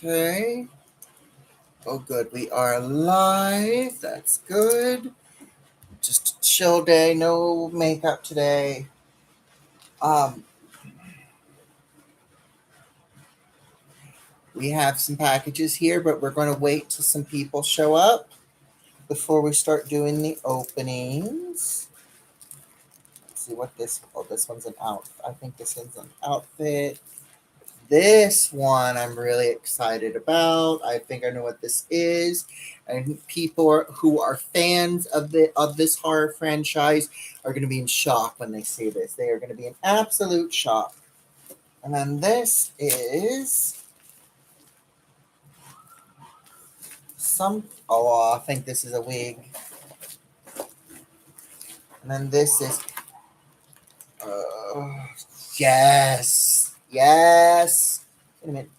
Okay. Oh, good. We are live. That's good. Just a chill day. No makeup today. Um, we have some packages here, but we're going to wait till some people show up before we start doing the openings. Let's see what this. Oh, this one's an outfit. I think this one's an outfit. This one I'm really excited about. I think I know what this is, and people who are fans of this horror franchise are going to be in shock when they see this. They are going to be in absolute shock. And then this is some. Oh, I think this is a wig. And then this is. Yes, yes. Wait a minute.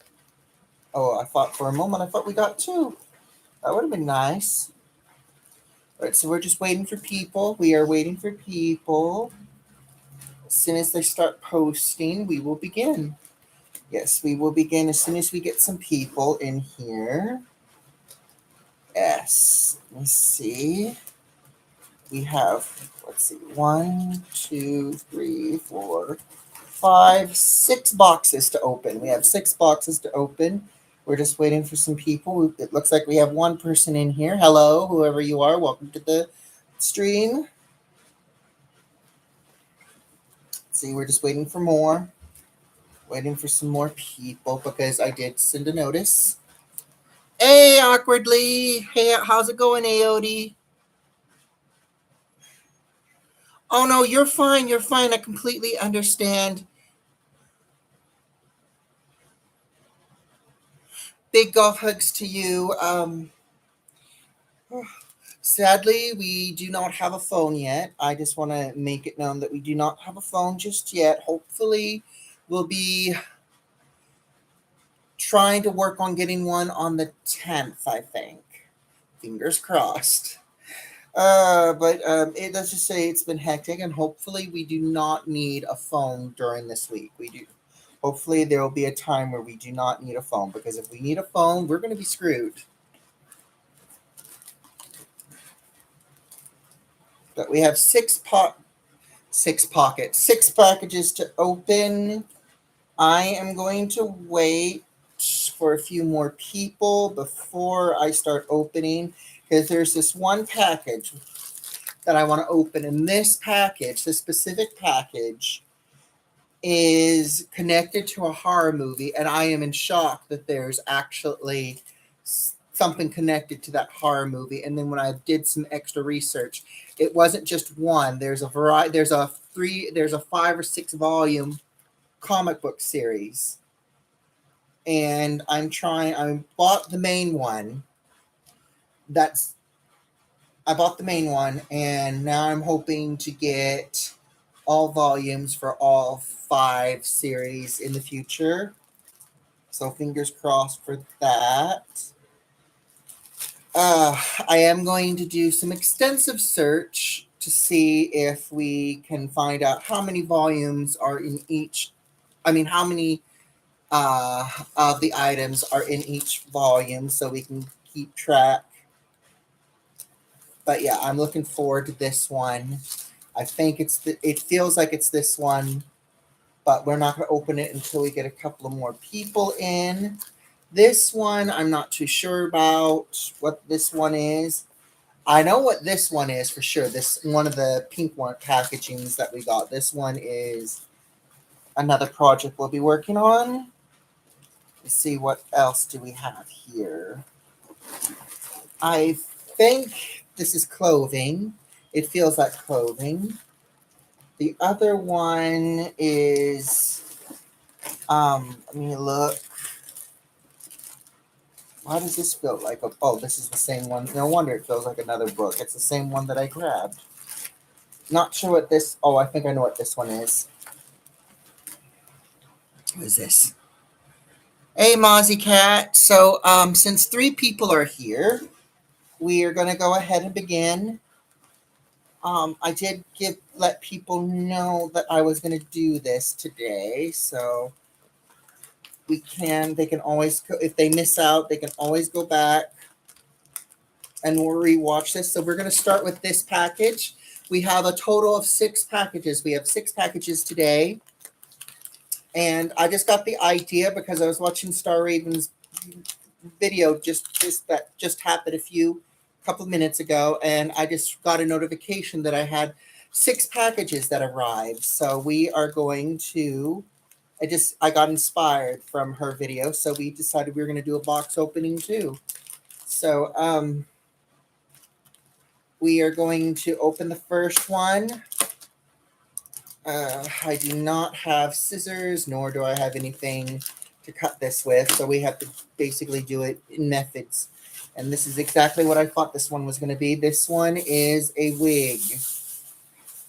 Oh, I thought for a moment. I thought we got two. That would have been nice. All right, so we're just waiting for people. We are waiting for people. As soon as they start posting, we will begin. Yes, we will begin as soon as we get some people in here. Yes, let's see. We have, let's see, 1, 2, 3, 4, 5, 6 boxes to open. We have 6 boxes to open. We're just waiting for some people. It looks like we have one person in here. Hello, whoever you are. Welcome to the stream. See, we're just waiting for more. Waiting for some more people because I did send a notice. Hey, awkwardly. Hey, how's it going, AOD? Oh no, you're fine. You're fine. I completely understand. Big golf hugs to you. Sadly, we do not have a phone yet. I just want to make it known that we do not have a phone just yet. Hopefully, we'll be trying to work on getting one on the 10th, I think. Fingers crossed. But let's just say it's been hectic, and hopefully we do not need a phone during this week. We do. Hopefully there will be a time where we do not need a phone, because if we need a phone, we're going to be screwed. But we have six packages to open. I am going to wait for a few more people before I start opening, because there's this one package that I want to open, and this specific package, is connected to a horror movie, and I am in shock that there's actually something connected to that horror movie. And then when I did some extra research, it wasn't just one. There's a variety. There's a 5 or 6 volume comic book series, and I bought the main one. I bought the main one, and now I'm hoping to get all volumes for all 5 series in the future. So fingers crossed for that. I am going to do some extensive search to see if we can find out how many volumes are in each. I mean, how many of the items are in each volume, so we can keep track. But yeah, I'm looking forward to this one. I think it feels like it's this one, but we're not going to open it until we get a couple of more people in. This one, I'm not too sure about what this one is. I know what this one is for sure. This one of the pink one packagings that we got. This one is another project we'll be working on. Let's see, what else do we have here? I think this is clothing. It feels like clothing. The other one is, let me look. Why does this feel like oh, this is the same one. No wonder it feels like another book. It's the same one that I grabbed. Not sure what this, oh, I think I know what this one is. What is this? Hey, Mozzie Cat. So, since 3 people are here, we are going to go ahead and begin. I did give let people know that I was going to do this today. So they can always, if they miss out, they can always go back and we'll rewatch this. So we're going to start with this package. We have a total of 6 packages. We have 6 packages today. And I just got the idea because I was watching Star Raven's video that just happened a couple minutes ago, and I just got a notification that I had 6 packages that arrived. So we are going to I got inspired from her video, so we decided we were going to do a box opening too. So we are going to open the first one. I do not have scissors, nor do I have anything to cut this with, so we have to basically do it in methods. And this is exactly what I thought this one was going to be. This one is a wig,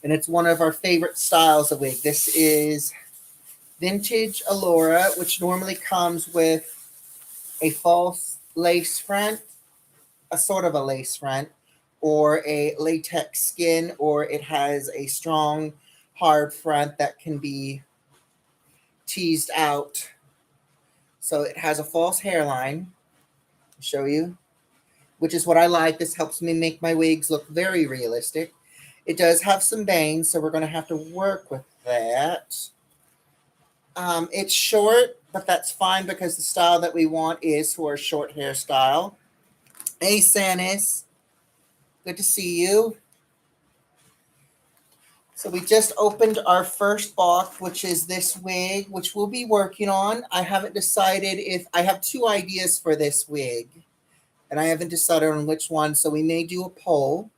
and it's one of our favorite styles of wig. This is Vintage Allura, which normally comes with a false lace front, a sort of a lace front, or a latex skin, or it has a strong hard front that can be teased out. So it has a false hairline. I'll show you, which is what I like. This helps me make my wigs look very realistic. It does have some bangs, so we're going to have to work with that. It's short, but that's fine because the style that we want is for a short hairstyle. Hey, Sanis. Good to see you. So we just opened our first box, which is this wig, which we'll be working on. I haven't decided if I have 2 ideas for this wig, and I haven't decided on which one, so we may do a poll.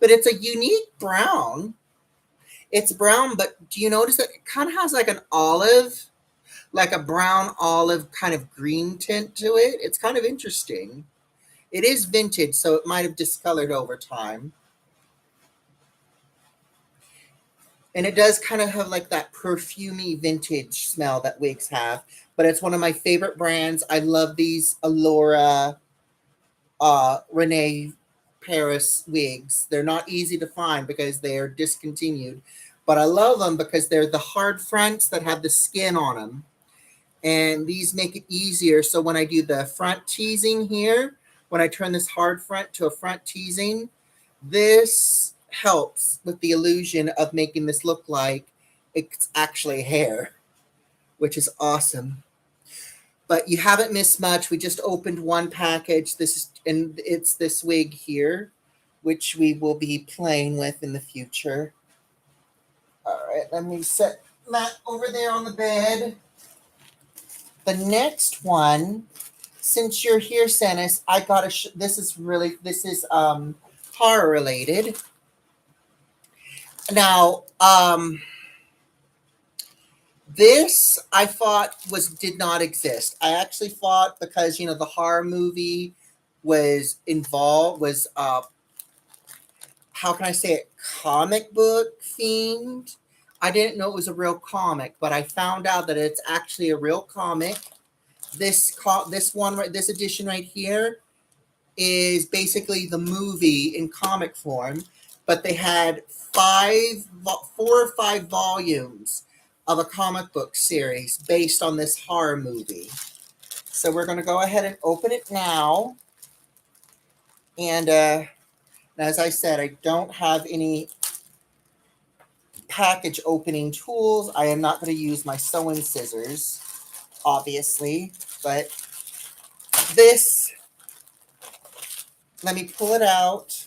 But it's a unique brown. It's brown, but do you notice that it kind of has like an olive, like a brown olive kind of green tint to it? It's kind of interesting. It is vintage, so it might have discolored over time. And it does kind of have like that perfumey vintage smell that wigs have. But it's one of my favorite brands. I love these Allura Rene Paris wigs. They're not easy to find because they are discontinued. But I love them because they're the hard fronts that have the skin on them. And these make it easier. So when I do the front teasing here, when I turn this hard front to a front teasing, this helps with the illusion of making this look like it's actually hair, which is awesome. But you haven't missed much. We just opened one package. It's this wig here, which we will be playing with in the future. All right, let me set Matt over there on the bed. The next one, since you're here, Sanis, I gotta. This is horror related. Now, this I thought did not exist. I actually thought because the horror movie was how can I say it, comic book themed. I didn't know it was a real comic, but I found out that it's actually a real comic. This edition right here is basically the movie in comic form, but they had 4 or 5 volumes of a comic book series based on this horror movie. So we're going to go ahead and open it now. And as I said, I don't have any package opening tools. I am not going to use my sewing scissors, obviously, but this, let me pull it out.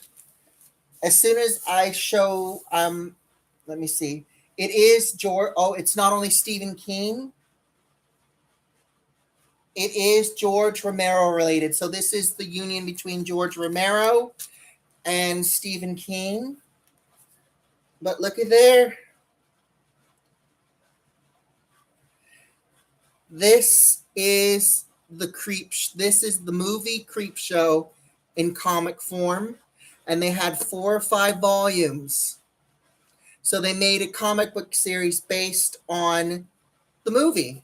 As soon as I show, let me see. It is George. Oh, it's not only Stephen King. It is George Romero related. So this is the union between George Romero and Stephen King. But look at there. This is this is the movie Creepshow in comic form. And they had 4 or 5 volumes. So they made a comic book series based on the movie.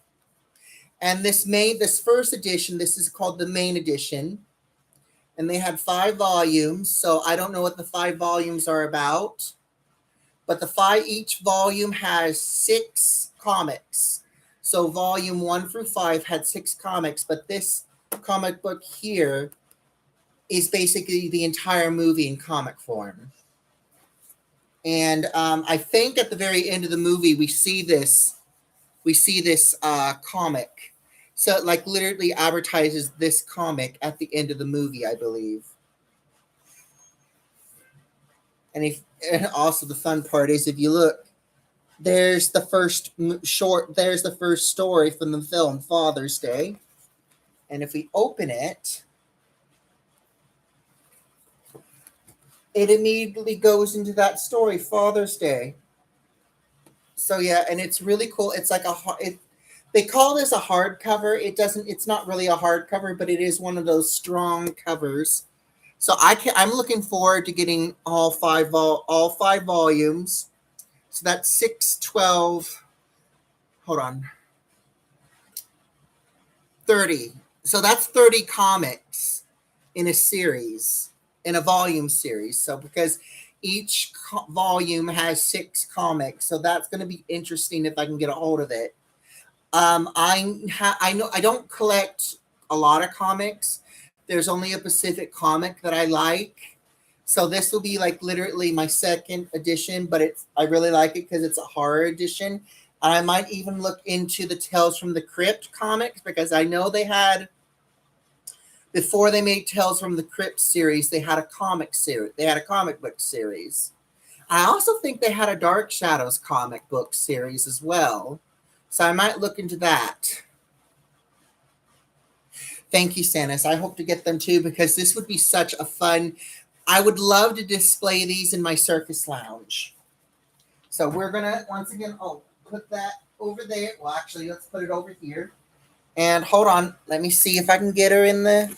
And this first edition, this is called the main edition. And they had 5 volumes. So I don't know what the 5 volumes are about. but each volume has 6 comics. So volume 1 through 5 had 6 comics, but this comic book here is basically the entire movie in comic form. And I think at the very end of the movie we see this comic. So it like literally advertises this comic at the end of the movie, I believe. And also the fun part is, if you look, there's the first story from the film Father's Day. And if we open it, it immediately goes into that story, Father's Day. So yeah, and it's really cool. It's like they call this a hardcover. It's not really a hardcover, but it is one of those strong covers. So I'm looking forward to getting all five volumes. So that's 6, 12. Hold on. 30. So that's 30 comics in a series, in a volume series. So because each volume has 6 comics, so that's going to be interesting if I can get a hold of it. I know I don't collect a lot of comics. There's only a Pacific comic that I like. So this will be like literally my second edition, but I really like it because it's a horror edition. And I might even look into the Tales from the Crypt comics, because I know they had, before they made Tales from the Crypt series, they had a comic series. They had a comic book series. I also think they had a Dark Shadows comic book series as well. So I might look into that. Thank you, Sanis. I hope to get them too, because this would be such a fun. I would love to display these in my circus lounge. So we're going to, once again, put that over there. Well, actually, let's put it over here. And hold on. Let me see if I can get her in the.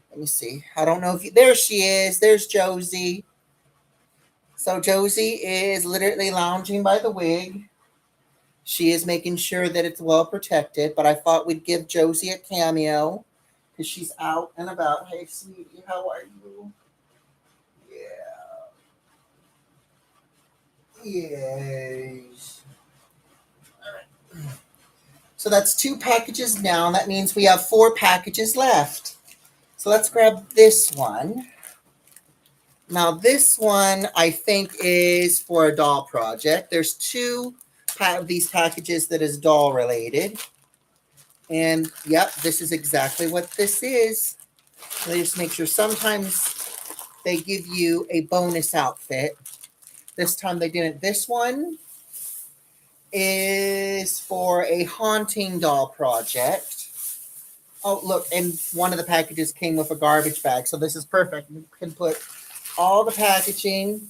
Let me see. I don't know if there she is. There's Josie. So Josie is literally lounging by the wig. She is making sure that it's well protected, but I thought we'd give Josie a cameo because she's out and about. Hey, sweetie, how are you? Yeah. Yes. All right. So that's 2 packages down. That means we have 4 packages left. So let's grab this one. Now this one I think is for a doll project. There's 2 of these packages that is doll related. And yep, this is exactly what this is. Let me just make sure. Sometimes they give you a bonus outfit. This time they didn't. This one is for a haunting doll project. Oh, look, and one of the packages came with a garbage bag. So this is perfect. You can put all the packaging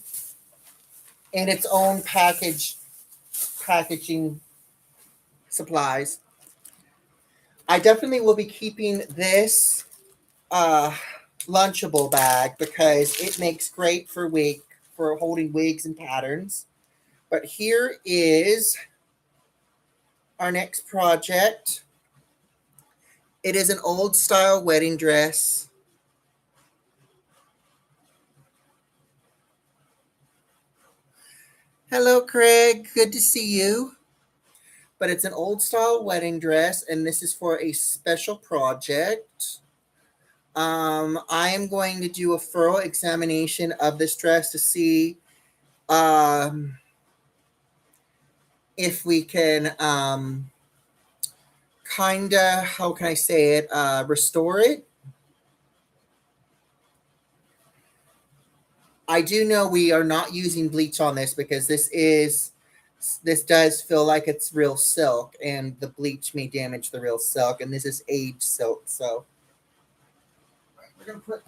in its own packaging supplies. I definitely will be keeping this Lunchable bag because it makes great for holding wigs and patterns. But here is our next project. It is an old style wedding dress. Hello, Craig. Good to see you. But it's an old style wedding dress, and this is for a special project. I am going to do a thorough examination of this dress to see if we can how can I say it, restore it. I do know we are not using bleach on this because this does feel like it's real silk, and the bleach may damage the real silk, and this is aged silk. So we're going to put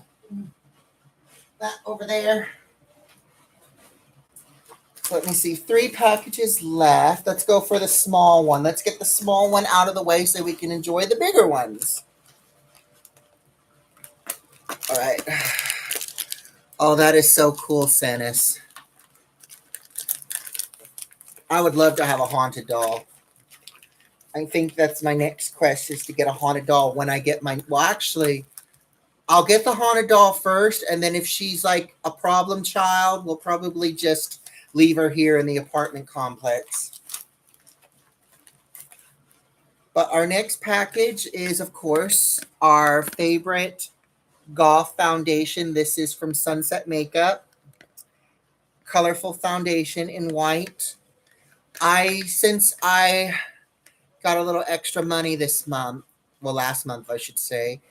that over there. So let me see. 3 packages left. Let's go for the small one. Let's get the small one out of the way so we can enjoy the bigger ones. All right. Oh, that is so cool, Sanis. I would love to have a haunted doll. I think that's my next quest, is to get a haunted doll when I get my... Well, actually, I'll get the haunted doll first, and then if she's like a problem child, we'll probably just leave her here in the apartment complex. But our next package is, of course, our favorite Goth foundation. This is from Sunset Makeup. Colorful foundation in white. Since I got a little extra money this month, well, last month, I should say,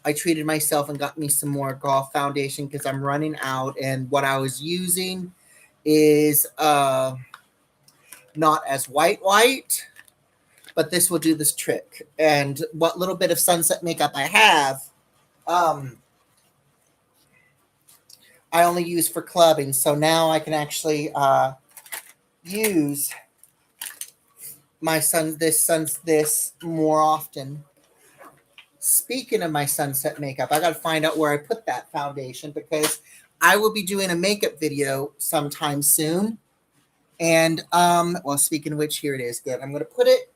I treated myself and got me some more Goth foundation because I'm running out. And what I was using is not as white, but this will do this trick. And what little bit of Sunset Makeup I have, I only use for clubbing. So now I can actually use this more often. Speaking of my Sunset Makeup, I got to find out where I put that foundation because I will be doing a makeup video sometime soon. And well, speaking of which, here it is. Good. I'm going to put it.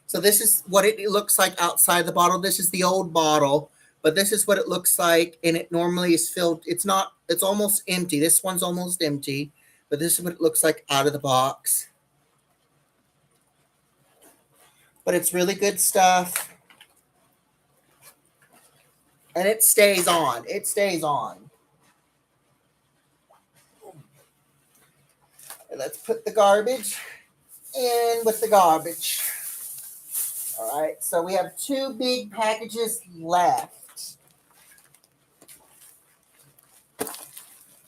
So this is what it looks like outside the bottle. This is the old bottle, but this is what it looks like. And it normally is filled. It's almost empty. This one's almost empty, but this is what it looks like out of the box. But it's really good stuff. And it stays on. It stays on. And let's put the garbage in with the garbage. All right, so we have 2 big packages left.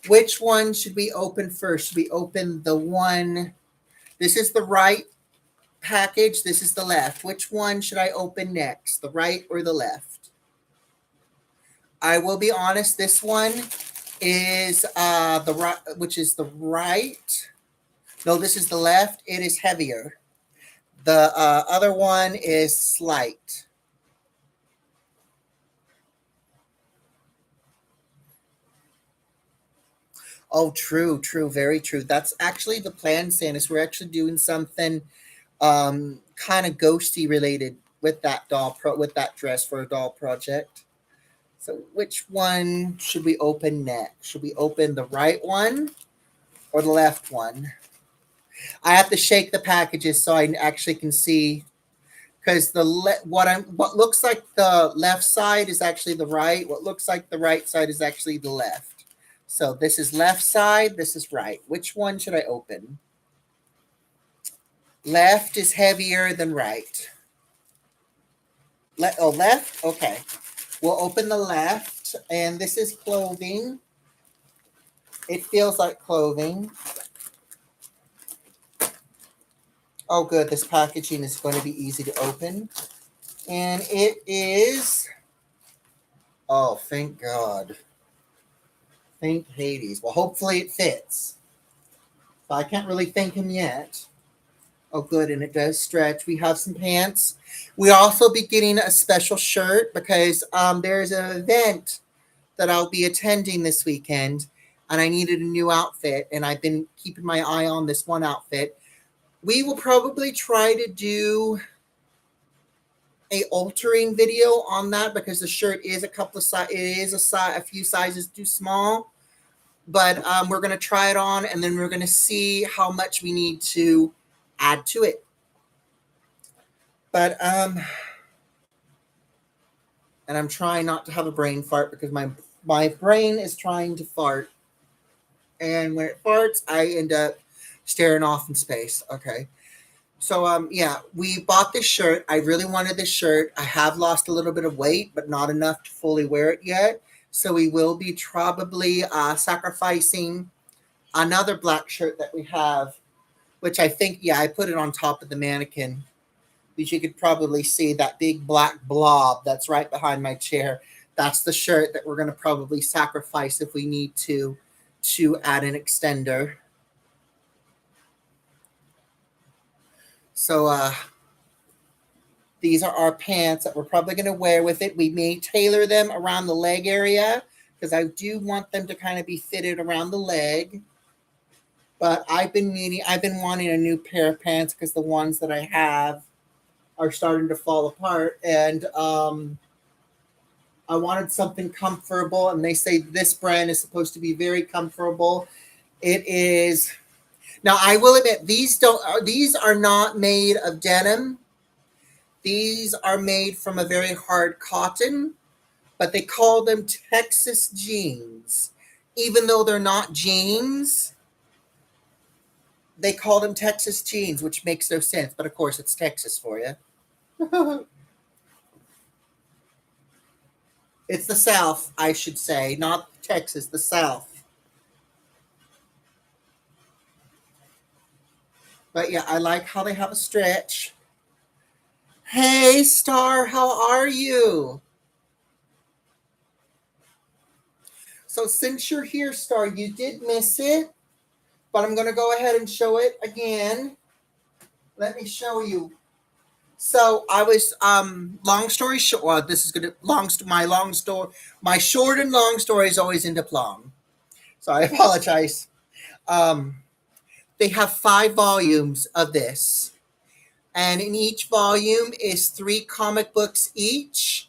Which one should we open first? Should we open the one? This is the right package. This is the left. Which one should I open next? The right or the left? I will be honest. This one is the right, which is the right. No, this is the left. It is heavier. The other one is slight. Oh, true, very true. That's actually the plan, Sanus. We're actually doing something kind of ghosty related with that with that dress for a doll project. So which one should we open next? Should we open the right one or the left one? I have to shake the packages so I actually can see, because what looks like the left side is actually the right. What looks like the right side is actually the left. So this is left side. This is right. Which one should I open? Left is heavier than right. Left? Okay. We'll open the left. And this is clothing. It feels like clothing. Oh, good. This packaging is going to be easy to open. And it is... Oh, thank God. Thank Hades. Well, hopefully it fits. But I can't really thank him yet. Oh, good. And it does stretch. We have some pants. We'll also be getting a special shirt because there's an event that I'll be attending this weekend. And I needed a new outfit. And I've been keeping my eye on this one outfit. We will probably try to do a altering video on that because the shirt is a few sizes too small, but we're going to try it on and then we're going to see how much we need to add to it. But and I'm trying not to have a brain fart because my brain is trying to fart, and when it farts I end up staring off in space. Okay. So, yeah, we bought this shirt. I really wanted this shirt. I have lost a little bit of weight, but not enough to fully wear it yet. So we will be probably sacrificing another black shirt that we have, which I think, yeah, I put it on top of the mannequin. But you could probably see that big black blob that's right behind my chair. That's the shirt that we're going to probably sacrifice if we need to add an extender. So these are our pants that we're probably going to wear with it. We may tailor them around the leg area because I do want them to kind of be fitted around the leg. But I've been wanting a new pair of pants because the ones that I have are starting to fall apart. And I wanted something comfortable. And they say this brand is supposed to be very comfortable. It is. Now I will admit these are not made of denim. These are made from a very hard cotton, but they call them Texas jeans. Even though they're not jeans, they call them Texas jeans, which makes no sense. But of course, it's Texas for you. It's the South, I should say, not Texas, the South. But yeah, I like how they have a stretch. Hey, Star, how are you? So since you're here, Star, you did miss it, but I'm going to go ahead and show it again. Let me show you. So I was long story short. Well, this is gonna my long story. My short and long story is always into plum. So I apologize. Um, they have 5 volumes of this, and in each volume is 3 comic books each.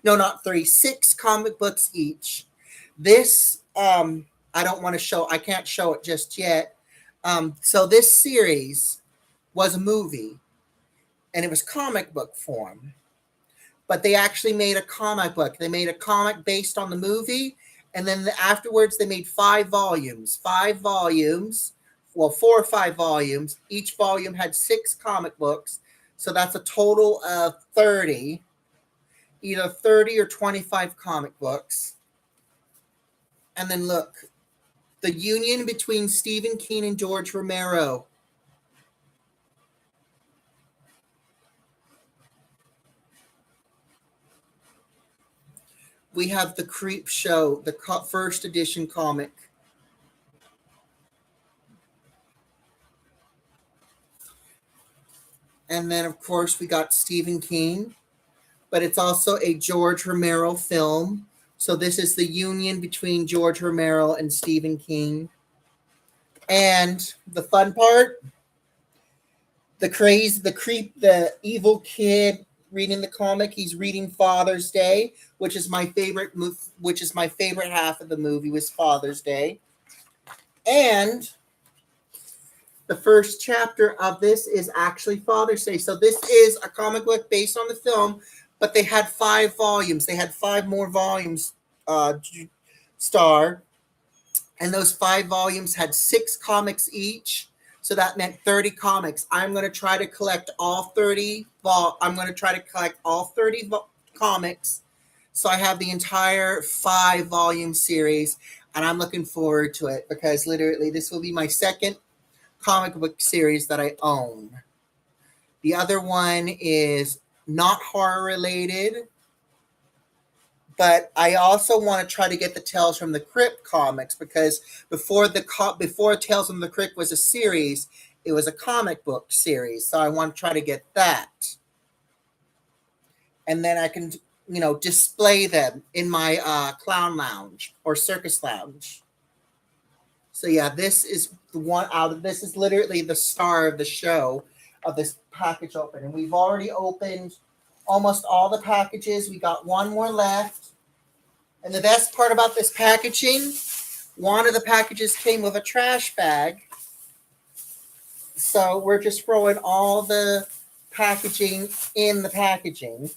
No, not three, 6 comic books each. This I don't want to show. I can't show it just yet. So this series was a movie, and it was comic book form. But they actually made a comic book. They made a comic based on the movie, and then afterwards they made 5 volumes. 5 volumes, well, 4 or 5 volumes. Each volume had 6 comic books, so that's a total of 30, either 30 or 25 comic books. And then look, the union between Stephen King and George Romero. We have the Creep Show, the first edition comic. And then, of course, we got Stephen King, but it's also a George Romero film. So this is the union between George Romero and Stephen King. And the fun part, the evil kid reading the comic, he's reading Father's Day, which is my favorite half of the movie was Father's Day. And the first chapter of this is actually Father's Day. So this is a comic book based on the film, but they had 5 volumes. They had 5 more volumes, Star. And those 5 volumes had 6 comics each. So that meant 30 comics. I'm going to try to collect all 30. I'm going to try to collect all 30 comics. So I have the entire 5 volume series, and I'm looking forward to it because literally this will be my second comic book series that I own. The other one is not horror related, but I also want to try to get the Tales from the Crypt comics because before Tales from the Crypt was a series, it was a comic book series. So I want to try to get that, and then I can display them in my clown lounge or circus lounge. So yeah, this is the one out of this is literally the star of the show of this package open. And we've already opened almost all the packages. We got one more left. And the best part about this packaging, one of the packages came with a trash bag. So we're just throwing all the packaging in the packaging.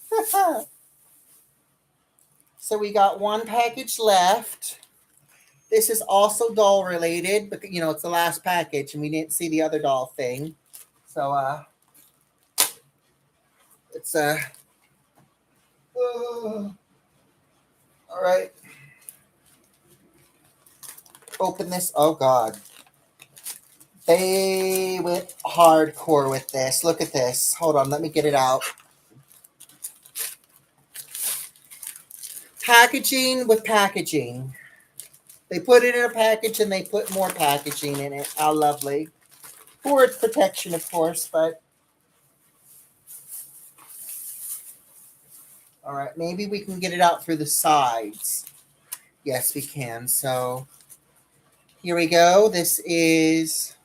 So we got one package left. This is also doll related, but it's the last package and we didn't see the other doll thing. So it's all right. Open this. Oh God. They went hardcore with this. Look at this. Hold on, let me get it out. Packaging with packaging. They put it in a package and they put more packaging in it. How lovely. For its protection, of course, but all right, maybe we can get it out through the sides. Yes, we can. So here we go. This is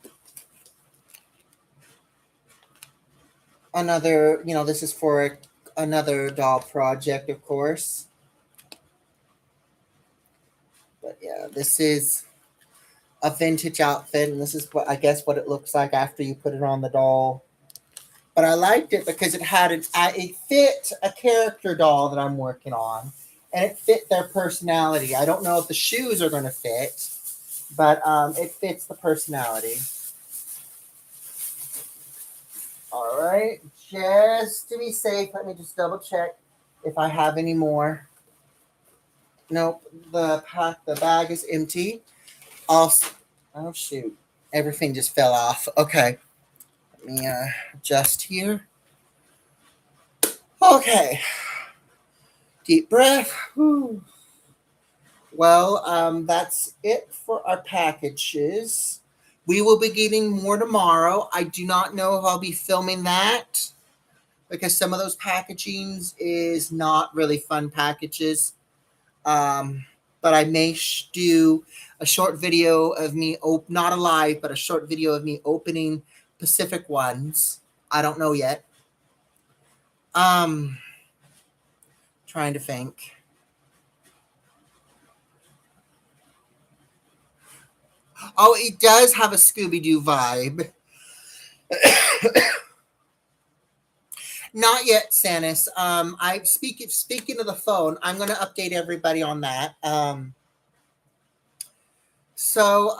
another, this is for another doll project, of course. But yeah, this is a vintage outfit, and this is what I guess what it looks like after you put it on the doll. But I liked it because it fit a character doll that I'm working on, and it fit their personality. I don't know if the shoes are going to fit, but it fits the personality. All right, just to be safe, let me just double check if I have any more. Nope, the bag is empty. Also, oh shoot, everything just fell off. Okay, let me adjust here. Okay, deep breath. Whew. Well, that's it for our packages. We will be getting more tomorrow. I do not know if I'll be filming that because some of those packagings is not really fun packages. But I may do a short video of me, not a live, but a short video of me opening Pacific ones. I don't know yet. Um, Trying to think. Oh, it does have a Scooby Doo vibe. Not yet, Sanis. I speaking of the phone. I'm going to update everybody on that. So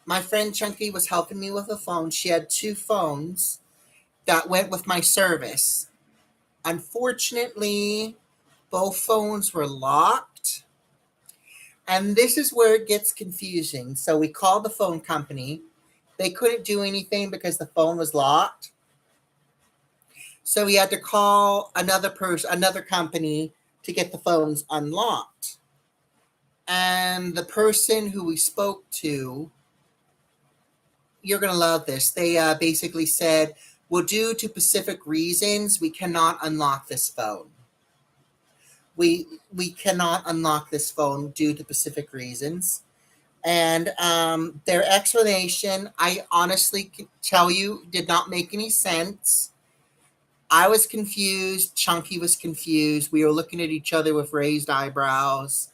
my friend Chunky was helping me with a phone. She had two phones that went with my service. Unfortunately, both phones were locked, and this is where it gets confusing. So we called the phone company. They couldn't do anything because the phone was locked. So we had to call another company to get the phones unlocked. And the person who we spoke to, you're going to love this. They basically said, well, due to specific reasons, we cannot unlock this phone. We cannot unlock this phone due to specific reasons. And their explanation, I honestly can tell you, did not make any sense. I was confused. Chunky was confused. We were looking at each other with raised eyebrows.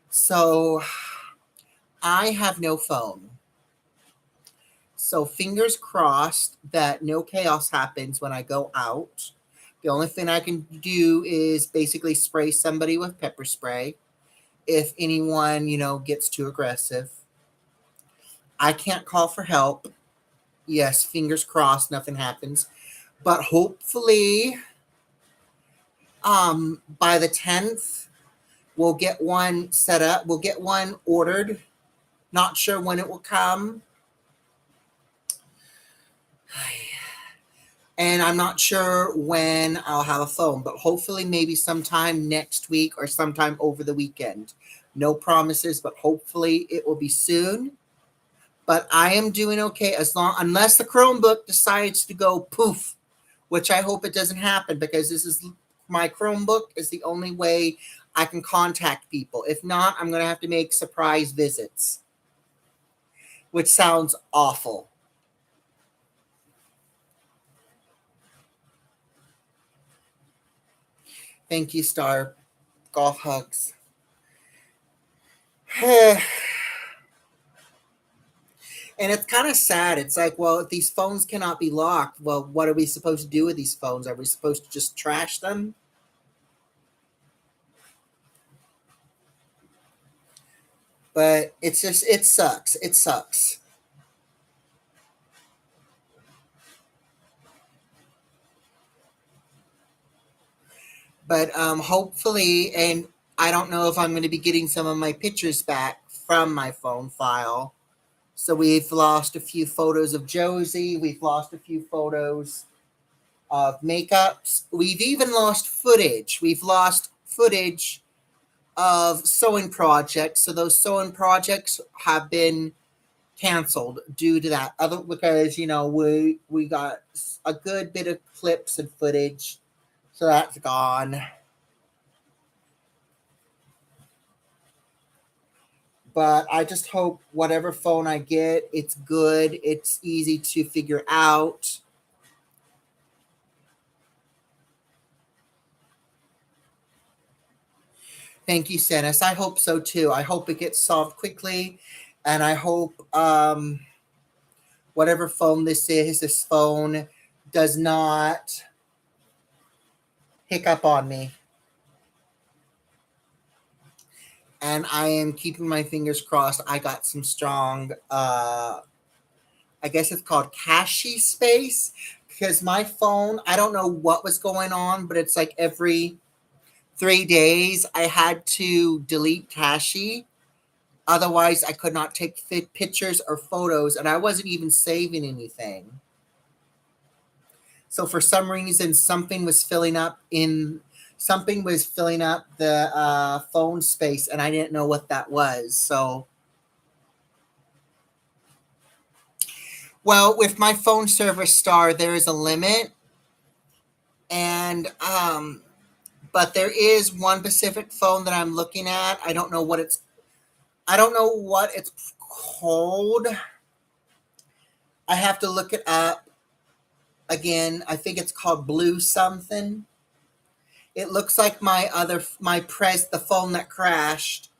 So I have no phone. So fingers crossed that no chaos happens when I go out. The only thing I can do is basically spray somebody with pepper spray if anyone, gets too aggressive. I can't call for help. Yes, fingers crossed nothing happens. But hopefully by the 10th we'll get one set up. We'll get one ordered. Not sure when it will come. And I'm not sure when I'll have a phone, but hopefully maybe sometime next week or sometime over the weekend. No promises, but hopefully it will be soon. But I am doing okay unless the Chromebook decides to go poof, which I hope it doesn't happen because my Chromebook is the only way I can contact people. If not, I'm going to have to make surprise visits, which sounds awful. Thank you, Star. Golf hugs. And it's kind of sad. It's like, well, if these phones cannot be locked, well, what are we supposed to do with these phones? Are we supposed to just trash them? But it sucks. It sucks. But hopefully, and I don't know if I'm going to be getting some of my pictures back from my phone file. So we've lost a few photos of Josie. We've lost a few photos of makeups. We've even lost footage. We've lost footage of sewing projects. So those sewing projects have been canceled due to that. Because we got a good bit of clips and footage, so that's gone. But I just hope whatever phone I get, it's good. It's easy to figure out. Thank you, Senis. I hope so too. I hope it gets solved quickly And I hope whatever phone this is, this phone does not hiccup on me. And I am keeping my fingers crossed. I got some strong, I guess it's called cache space, because my phone, I don't know what was going on, but it's like every 3 days I had to delete cache. Otherwise, I could not take pictures or photos, and I wasn't even saving anything. So for some reason, something was filling up the phone space, and I didn't know what that was. So, well, with my phone service Star, there is a limit, and but there is one specific phone that I'm looking at. I don't know what it's called. I have to look it up again. I think it's called Blue something. It looks like the phone that crashed,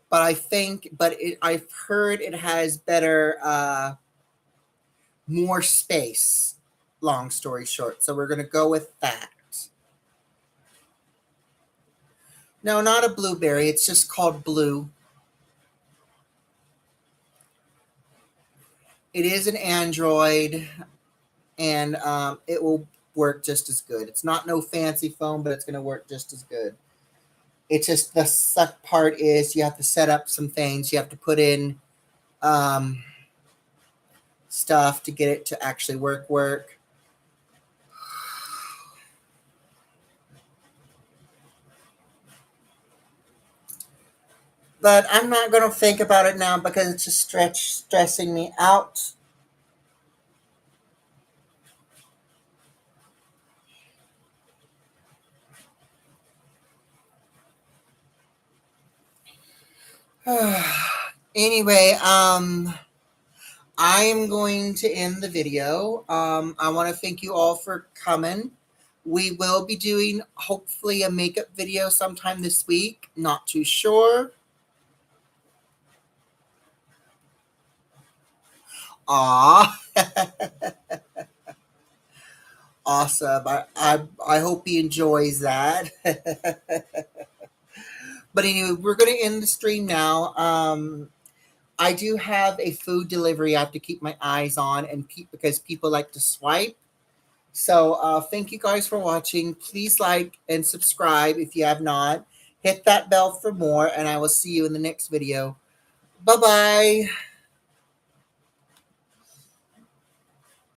but I've heard it has better, more space. Long story short, so we're gonna go with that. No, not a Blueberry. It's just called Blue. It is an Android, and it will work just as good. It's not no fancy phone, but it's gonna work just as good. It's just the suck part is you have to set up some things. You have to put in um, stuff to get it to actually work. But I'm not going to think about it now because it's just stressing me out. Anyway, I am going to end the video. I want to thank you all for coming. We will be doing hopefully a makeup video sometime this week. Not too sure. Aw. Awesome. I hope he enjoys that. But anyway, we're going to end the stream now. I do have a food delivery I have to keep my eyes on, and because people like to swipe. So thank you guys for watching. Please like and subscribe if you have not. Hit that bell for more, and I will see you in the next video. Bye bye.